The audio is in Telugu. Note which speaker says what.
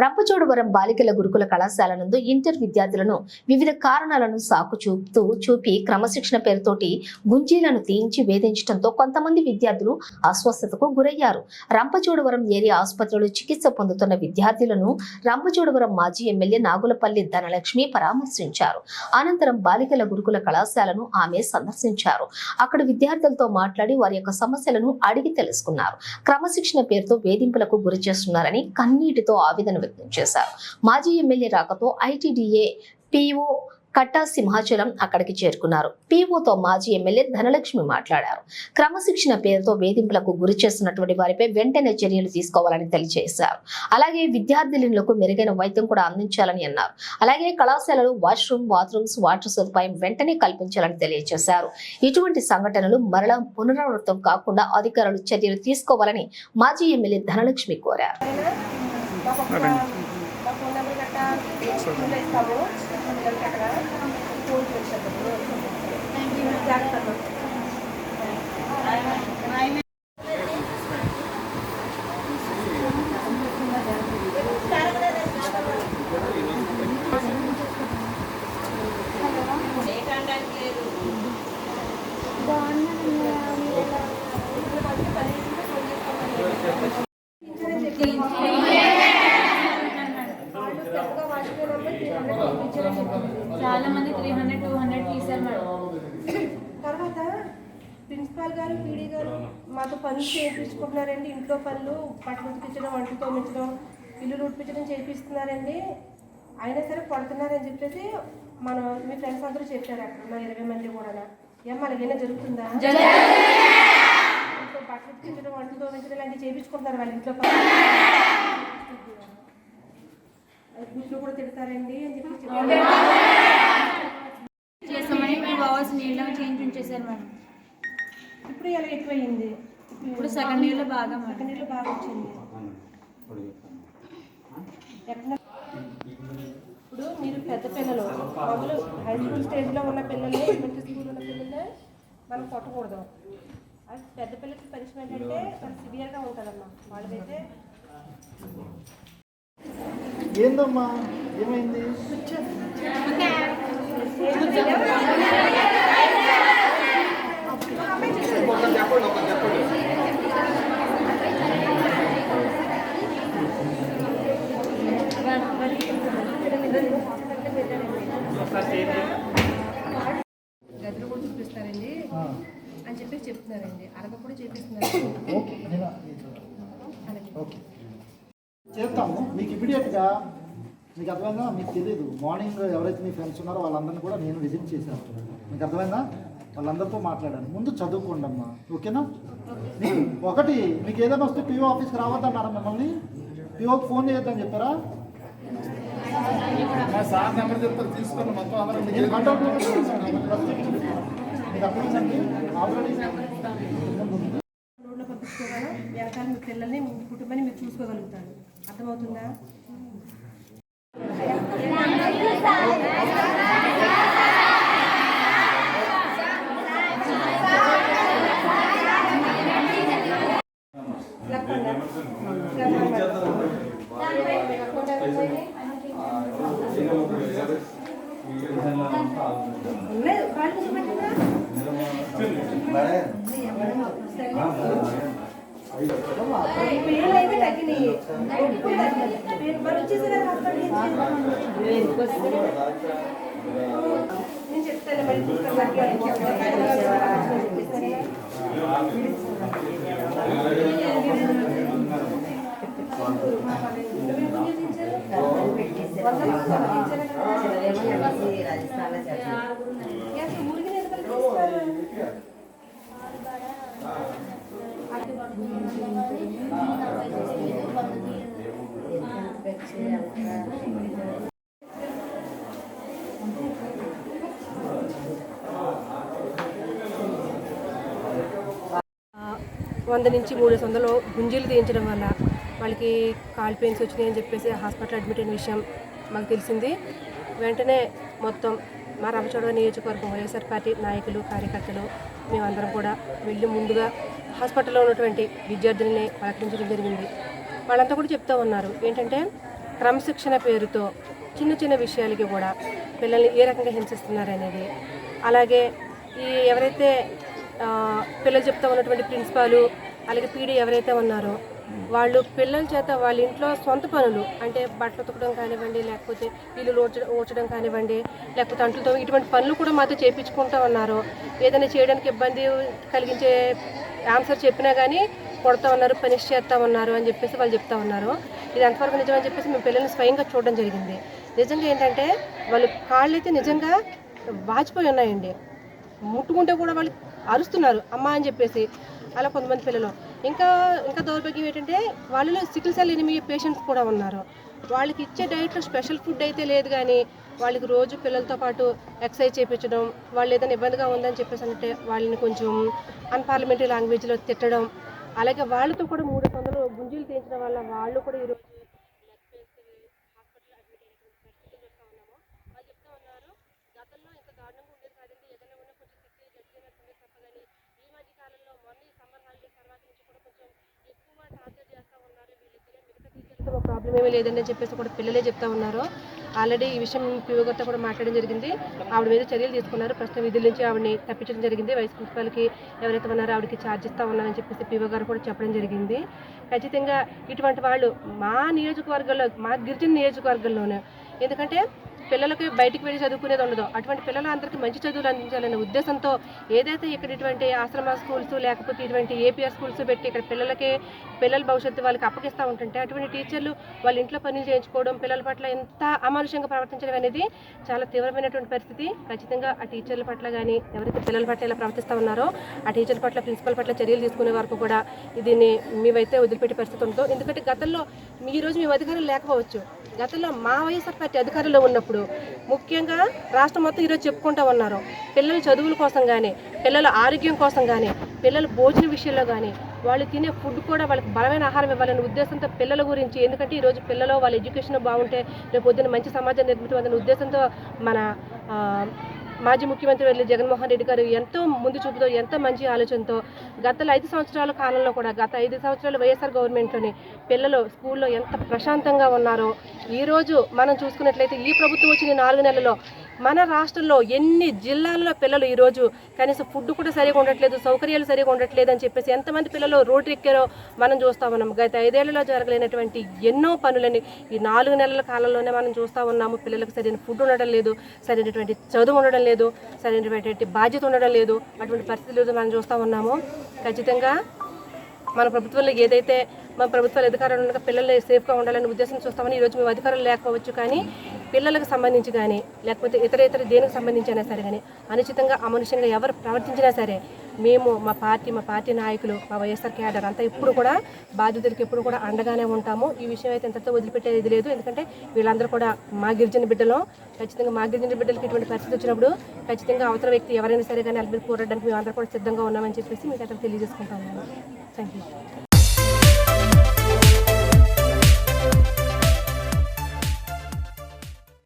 Speaker 1: రంపచోడవరం బాలికల గురుకుల కళాశాల నందు ఇంటర్ విద్యార్థులను వివిధ కారణాలను సాకు చూపి క్రమశిక్షణ పేరుతోటి గుంజీలను తీయించి వేధించడంతో కొంతమంది విద్యార్థులు అస్వస్థతకు గురయ్యారు. రంపచోడవరం ఏరియా ఆసుపత్రిలో చికిత్స పొందుతున్న విద్యార్థులను రంపచోడవరం మాజీ ఎమ్మెల్యే నాగులపల్లి ధనలక్ష్మి పరామర్శించారు. అనంతరం బాలికల గురుకుల కళాశాలను ఆమె సందర్శించారు. అక్కడ విద్యార్థులతో మాట్లాడి వారి యొక్క సమస్యలను అడిగి తెలుసుకున్నారు. క్రమశిక్షణ పేరుతో వేధింపులకు గురి చేస్తున్నారని కన్నీటితో ఆవేదన వ్యక్తం చేశారు. మాజీ ఎమ్మెల్యే రాకతో ఐటీడీఏ పీఓ కట్టా సింహాచలం అక్కడికి చేరుకున్నారు. పీఓతో మాజీ ఎమ్మెల్యే ధనలక్ష్మి మాట్లాడారు. క్రమశిక్షణ పేరుతో వేధింపులకు గురి చేస్తున్నటువంటి వారిపై వెంటనే చర్యలు తీసుకోవాలని తెలియజేశారు. అలాగే విద్యార్థినులకు మెరుగైన వైద్యం కూడా అందించాలని అన్నారు. అలాగే కళాశాలలు బాత్రూమ్స్ వాటర్ సదుపాయం వెంటనే కల్పించాలని తెలియజేశారు. ఇటువంటి సంఘటనలు మరలా పునరావృతం కాకుండా అధికారులు చర్యలు తీసుకోవాలని మాజీ ఎమ్మెల్యే ధనలక్ష్మి కోరారు.
Speaker 2: చాలా మంది 300-200 తీశారు మేడం.
Speaker 3: తర్వాత ప్రిన్సిపాల్ గారు పీడీ గారు మాతో పనులు చేయించుకుంటున్నారండి. ఇంట్లో పనులు పట్టు ఉతికించడం, వంటలు తోమించడం, ఇల్లు ఉడిపించడం చేపిస్తున్నారండి. అయినా సరే కొడుతున్నారని చెప్పేసి మీ ఫ్రెండ్స్ అందరూ చెప్పారు. అక్కడ ఉన్న 20 మంది కూడా ఏమో అలాగైనా జరుగుతుందా? ఇంట్లో పట్టు ఉతికించడం, వంటలు తోమించడం ఇలాంటివి చేయించుకుంటున్నారు వాళ్ళ ఇంట్లో గుడ్లు కూడా తిడతారండి అని చెప్పి
Speaker 2: చేస్తామని 2 hours నీళ్ళు చేంజ్ ఉంచేసారు మేడం.
Speaker 3: ఇప్పుడు ఇలా ఎక్కువైంది.
Speaker 2: ఇప్పుడు సెకండ్ ఇయర్లో బాగా
Speaker 3: వచ్చింది. ఇప్పుడు మీరు పెద్ద పిల్లలు మొదలు హై స్కూల్ స్టేజ్లో ఉన్న పిల్లలే, ఎలిమెంటరీ స్కూల్ ఉన్న పిల్లలే మనం కొట్టకూడదు. అది పెద్ద పిల్లలకి పనిష్మెంట్ అంటే చాలా సివియర్గా ఉంటుందమ్మా. వాళ్ళకైతే
Speaker 4: ఏందమ్మా ఏమైంది?
Speaker 3: గదిలో కూడా చూపిస్తారండి అని చెప్పి చెప్తున్నారండి. అలాగ కూడా చేపిస్తున్నారు.
Speaker 4: చేస్తాము మీకు ఇమీడియట్గా. మీకు అర్థమైందా? మీకు తెలియదు. మార్నింగ్ ఎవరైతే మీ ఫ్రెండ్స్ ఉన్నారో వాళ్ళందరినీ కూడా నేను విజిట్ చేశాను. మీకు అర్థమైందా? వాళ్ళందరితో మాట్లాడాను. ముందు చదువుకోండి అమ్మా, ఓకేనా? ఒకటి మీకు ఏదైనా వస్తే పీఓ ఆఫీస్కి రావద్దన్నారా మిమ్మల్ని? పీఓకి ఫోన్ చేయొద్దని చెప్పారా? సార్ నెంబర్ చెప్తారు తీసుకొని మొత్తం అందరూ మీకు అర్థమైందండి. ఆల్రెడీ
Speaker 3: రోడ్లో పంపించుకోగలం. వెనకాల మీ పిల్లల్ని, మీ కుటుంబాన్ని మీరు చూసుకోగలుగుతారు. అర్థమవుతుందా? పేర్లైతే తగ్గినాయి. నేను చెప్తాను మరి ఊరికి $100 నుంచి $300 గుంజీలు తీయించడం వల్ల వాళ్ళకి కాల్ పెయిన్స్ వచ్చినాయని చెప్పేసి హాస్పిటల్ అడ్మిట్ అయిన విషయం మాకు తెలిసింది. వెంటనే మొత్తం మా రంపచోడవరం నియోజకవర్గం వైఎస్ఆర్ పార్టీ నాయకులు, కార్యకర్తలు మేమందరం కూడా వెళ్ళి ముందుగా హాస్పిటల్లో ఉన్నటువంటి విద్యార్థులని పలకరించడం జరిగింది. వాళ్ళంతా కూడా చెప్తూ ఉన్నారు ఏంటంటే క్రమశిక్షణ పేరుతో చిన్న చిన్న విషయాలకి కూడా పిల్లల్ని ఏ రకంగా హింసిస్తున్నారు అనేది, అలాగే ఈ ఎవరైతే పిల్లలు చెప్తా ఉన్నటువంటి ప్రిన్సిపాలు అలాగే పీడీ ఎవరైతే ఉన్నారో వాళ్ళు పిల్లల చేత వాళ్ళ ఇంట్లో సొంత పనులు అంటే బట్టలు ఉతకడం కానివ్వండి, లేకపోతే ఇల్లు ఊడ్చడం కానివ్వండి, లేకపోతే అంట్లతో ఇటువంటి పనులు కూడా మాతో చేయించుకుంటూ ఉన్నారు. ఏదైనా చేయడానికి ఇబ్బంది కలిగించే ఆన్సర్ చెప్పినా కానీ కొడతా ఉన్నారు, పనిష్ చేస్తూ ఉన్నారు అని చెప్పేసి వాళ్ళు చెప్తా ఉన్నారు. ఇది ఎంతవరకు నిజమని చెప్పేసి మేము పిల్లల్ని స్వయంగా చూడడం జరిగింది. నిజంగా ఏంటంటే వాళ్ళు కాళ్ళు అయితే నిజంగా వాచిపోయి ఉన్నాయండి. ముట్టుకుంటే కూడా వాళ్ళు అరుస్తున్నారు అమ్మ అని చెప్పేసి. అలా కొంతమంది పిల్లలు ఇంకా దౌర్భాగ్యం ఏంటంటే వాళ్ళలో సికిల్ సెల్ ఎనిమియా పేషెంట్స్ కూడా ఉన్నారు. వాళ్ళకి ఇచ్చే డైట్లో స్పెషల్ ఫుడ్ అయితే లేదు, కానీ వాళ్ళకి రోజు పిల్లలతో పాటు ఎక్సర్సైజ్ చేయించడం, వాళ్ళు ఏదైనా ఇబ్బందిగా ఉందని చెప్పేసి అంటే వాళ్ళని కొంచెం అన్పార్లమెంటరీ లాంగ్వేజ్లో తిట్టడం, అలాగే వాళ్ళతో కూడా 300 గుంజీలు తీయించడం వల్ల వాళ్ళు కూడా ఈరోజు హాస్పిటల్ అడ్మిట్ అయినటువంటి పరిస్థితులు చెప్తా ఉన్నాము. వాళ్ళు చెప్తా ఉన్నారు గతంలో ఇంకా దారుణంగా ఉండేది కాదండి, ఏదైనా ఉన్నా కొంచెం శక్తి గట్టిగా తప్ప కానీ ఈ మధ్య కాలంలో మొన్న ఈ సమ్మర్ హాలిడేస్ తర్వాత నుంచి కూడా కొంచెం ఎక్కువ టార్చర్ చేస్తూ ఉన్నారు వీళ్ళిద్దరే. మిగతా టీచర్లతో ఒక ప్రాబ్లం ఏమీ లేదని చెప్పేసి కూడా పిల్లలే చెప్తా ఉన్నారు. ఆల్రెడీ ఈ విషయం పీఓ గారితో కూడా మాట్లాడడం జరిగింది. ఆవిడ మీద చర్యలు తీసుకున్నారు. ప్రస్తుతం విధుల నుంచి ఆవిడని తప్పించడం జరిగింది. వైస్ ప్రిన్సిపాల్కి ఎవరైతే ఉన్నారో ఆవిడకి ఛార్జ్ ఇస్తూ ఉన్నారని చెప్పేసి పీఓ గారు కూడా చెప్పడం జరిగింది. ఖచ్చితంగా ఇటువంటి వాళ్ళు మా నియోజకవర్గంలో, మా గిరిజన నియోజకవర్గంలోనే, ఎందుకంటే పిల్లలకి బయటికి వెళ్ళి చదువుకునేది ఉండదు. అటువంటి పిల్లలందరికీ మంచి చదువులు అందించాలనే ఉద్దేశంతో ఏదైతే ఇక్కడ ఇటువంటి ఆశ్రమ స్కూల్స్ లేకపోతే ఇటువంటి ఏపీఆర్ స్కూల్స్ పెట్టి ఇక్కడ పిల్లల భవిష్యత్తు వాళ్ళకి అప్పగిస్తూ ఉంటుంటే అటువంటి టీచర్లు వాళ్ళ ఇంట్లో పనులు చేయించుకోవడం, పిల్లల పట్ల ఎంత అమానుషంగా ప్రవర్తించడం అనేది చాలా తీవ్రమైనటువంటి పరిస్థితి. ఖచ్చితంగా ఆ టీచర్ల పట్ల కానీ ఎవరైతే పిల్లల పట్ల ఇలా ప్రవర్తిస్తూ ఉన్నారో ఆ టీచర్ల పట్ల, ప్రిన్సిపల్ పట్ల చర్యలు తీసుకునే వరకు కూడా దీన్ని మేమైతే వదిలిపెట్టే పరిస్థితి ఉందో. ఎందుకంటే గతంలో ఈరోజు మేము అధికారులు లేకపోవచ్చు, గతంలో మా వైఎస్ఆర్ పార్టీ అధికారంలో ఉన్నప్పుడు ముఖ్యంగా రాష్ట్రం మొత్తం ఈరోజు చెప్పుకుంటూ ఉన్నారు. పిల్లల చదువుల కోసం కానీ, పిల్లల ఆరోగ్యం కోసం కానీ, పిల్లల భోజన విషయంలో కానీ, వాళ్ళు తినే ఫుడ్ కూడా వాళ్ళకి బలమైన ఆహారం ఇవ్వాలనే ఉద్దేశంతో పిల్లల గురించి, ఎందుకంటే ఈరోజు పిల్లలు వాళ్ళ ఎడ్యుకేషన్ బాగుంటే రేపు పొద్దున్న మంచి సమాజం నిర్మితమనే ఉద్దేశంతో మన మాజీ ముఖ్యమంత్రి వెళ్ళి జగన్మోహన్ రెడ్డి గారు ఎంతో ముందు చూపుతో, ఎంతో మంచి ఆలోచనతో గత 5 సంవత్సరాల కాలంలో కూడా, గత 5 సంవత్సరాలు వైఎస్ఆర్ గవర్నమెంట్లోని పిల్లలు స్కూల్లో ఎంత ప్రశాంతంగా ఉన్నారో ఈరోజు మనం చూసుకున్నట్లయితే ఈ ప్రభుత్వం వచ్చిన 4 నెలల్లో మన రాష్ట్రంలో ఎన్ని జిల్లాల్లో పిల్లలు ఈరోజు కనీసం ఫుడ్ కూడా సరిగా ఉండట్లేదు, సౌకర్యాలు సరిగా ఉండట్లేదు అని చెప్పేసి ఎంతమంది పిల్లలు రోడ్డు ఎక్కారో మనం చూస్తూ ఉన్నాము. గత 5 ఏళ్లలో జరగలేనటువంటి ఎన్నో పనులని ఈ 4 నెలల కాలంలోనే మనం చూస్తూ ఉన్నాము. పిల్లలకు సరైన ఫుడ్ ఉండడం లేదు, సరైనటువంటి చదువు ఉండడం లేదు, సరైనటువంటి బాధ్యత ఉండడం లేదు. అటువంటి పరిస్థితులు మనం చూస్తూ ఉన్నాము. ఖచ్చితంగా మన ప్రభుత్వంలో ఏదైతే మన ప్రభుత్వాలు అధికారులు ఉండగా పిల్లలు సేఫ్గా ఉండాలనే ఉద్దేశం చూస్తామని ఈరోజు మేము అధికారులు లేకపోవచ్చు, కానీ పిల్లలకు సంబంధించి కానీ లేకపోతే ఇతర దేనికి సంబంధించి అయినా సరే కానీ అనుచితంగా అమనుష్యంగా ఎవరు ప్రవర్తించినా సరే మేము మా పార్టీ నాయకులు, మా వైఎస్ఆర్ క్యాడర్ అంతా ఎప్పుడు కూడా బాధితులకు ఎప్పుడు కూడా అండగానే ఉంటాము. ఈ విషయం అయితే ఎంతతో వదిలిపెట్టేది లేదు. ఎందుకంటే వీళ్ళందరూ కూడా మా గిరిజన బిడ్డలు. ఖచ్చితంగా మా గిరిజన బిడ్డలకి ఇటువంటి పరిస్థితి వచ్చినప్పుడు ఖచ్చితంగా అవతల వ్యక్తి ఎవరైనా సరే కానీ అల్పి పోరాడడానికి మేము అందరూ కూడా సిద్ధంగా ఉన్నామని చెప్పేసి మీకు అతను తెలియజేసుకుంటాము. Thank you.